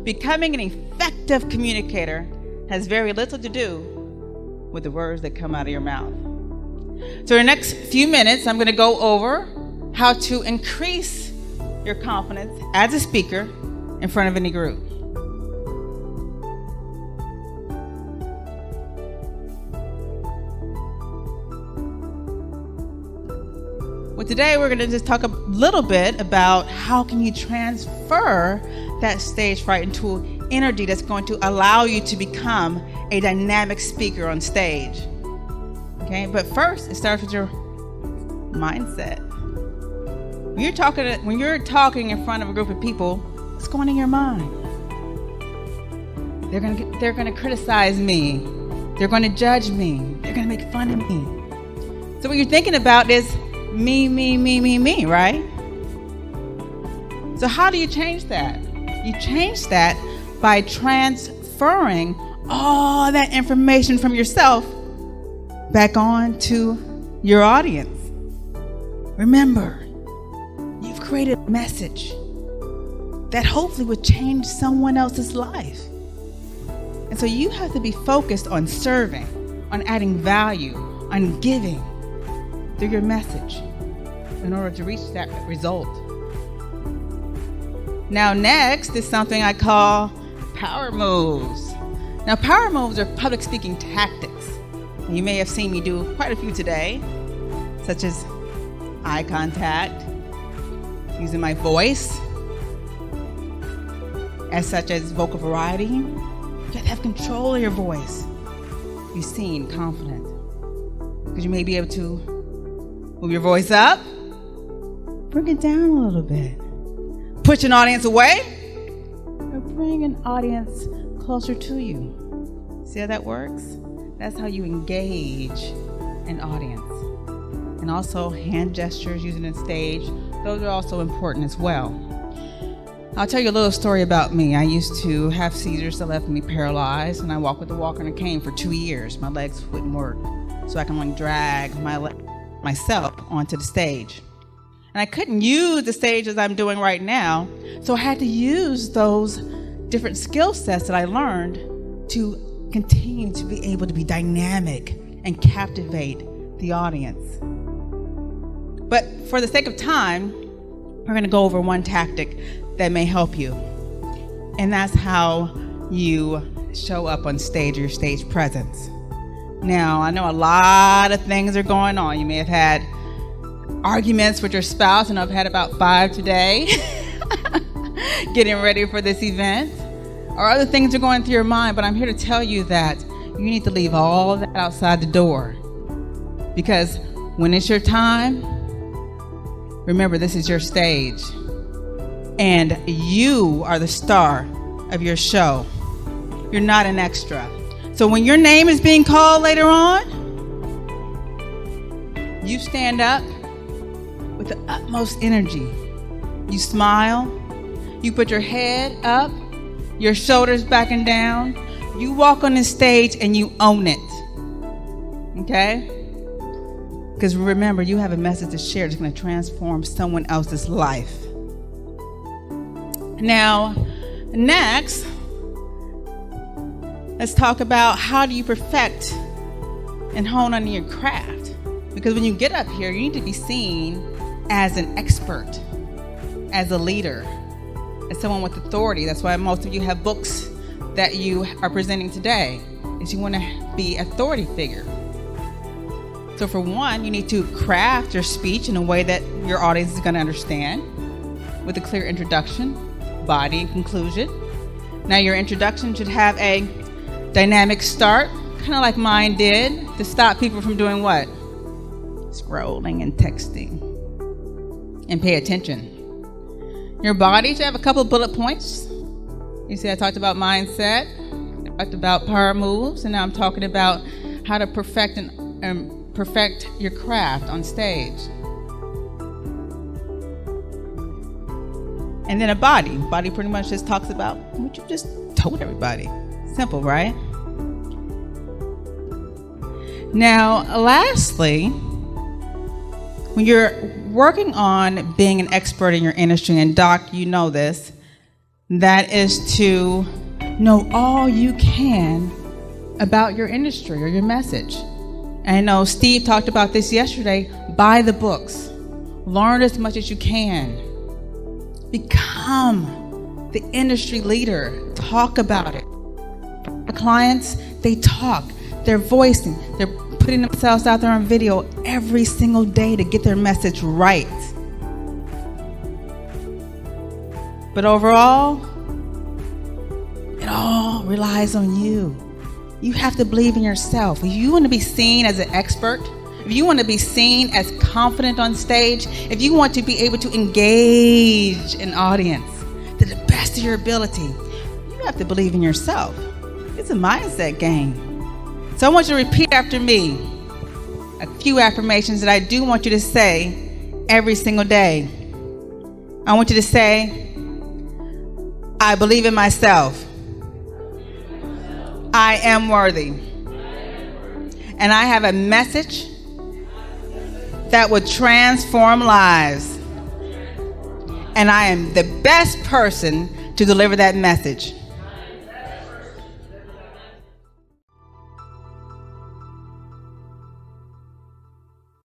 Becoming an effective communicator has very little to do with the words that come out of your mouth. So in the next few minutes, I'm going to go over how to increase your confidence as a speaker in front of any group. Well, today we're going to just talk a little bit about how can you transfer that stage fright into energy that's going to allow you to become a dynamic speaker on stage. Okay, but first it starts with your mindset. When you're talking in front of a group of people, what's going on in your mind? They're going to criticize me. They're going to judge me. They're going to make fun of me. So what you're thinking about is me, right? So how do you change that? You change that by transferring all that information from yourself back on to your audience. Remember, you've created a message that hopefully would change someone else's life. And so you have to be focused on serving, on adding value, on giving through your message in order to reach that result. Now next is something I call power moves. Now power moves are public speaking tactics. You may have seen me do quite a few today, such as eye contact, using my voice, such as vocal variety. You have to have control of your voice. Be seen, confident. Because you may be able to move your voice up, bring it down a little bit. Push an audience away, or bring an audience closer to you. See how that works? That's how you engage an audience. And also hand gestures using the stage, those are also important as well. I'll tell you a little story about me. I used to have seizures that left me paralyzed, and I walked with a walker and a cane for 2 years. My legs wouldn't work, so I can only drag myself onto the stage. And I couldn't use the stage as I'm doing right now, so I had to use those different skill sets that I learned to continue to be able to be dynamic and captivate the audience. But for the sake of time, we're going to go over one tactic that may help you. And that's how you show up on stage, or your stage presence. Now, I know a lot of things are going on. You may have had arguments with your spouse, and I've had about 5 today, getting ready for this event. Or other things are going through your mind, but I'm here to tell you that you need to leave all of that outside the door. Because when it's your time, remember, this is your stage. And you are the star of your show. You're not an extra. So when your name is being called later on, you stand up with the utmost energy. You smile. You put your head up, your shoulders back and down. You walk on the stage and you own it. Okay? Because remember, you have a message to share that's going to transform someone else's life. Now, next, let's talk about how do you perfect and hone on your craft. Because when you get up here, you need to be seen as an expert, as a leader, as someone with authority. That's why most of you have books that you are presenting today, is you want to be an authority figure. So for one, you need to craft your speech in a way that your audience is going to understand, with a clear introduction, body, and conclusion. Now your introduction should have a dynamic start, kind of like mine did, to stop people from doing what? Scrolling and texting. And pay attention. Your body should have a couple of bullet points. You see, I talked about mindset, I talked about power moves, and now I'm talking about how to perfect your craft on stage. And then a body. Body pretty much just talks about what you just told everybody. Simple, right? Now, lastly, when you're working on being an expert in your industry, and Doc, you know this, That is to know all you can about your industry or your message. And I know Steve talked about this yesterday. Buy the books. Learn as much as you can. Become the industry leader. Talk about it. Our clients, they talk. They're voicing. They're putting themselves out there on video every single day to get their message right. But overall, it all relies on you. You have to believe in yourself. If you want to be seen as an expert, if you want to be seen as confident on stage, if you want to be able to engage an audience to the best of your ability, you have to believe in yourself. It's a mindset game. So I want you to repeat after me a few affirmations that I do want you to say every single day. I want you to say, I believe in myself. I am worthy. And I have a message that will transform lives. And I am the best person to deliver that message.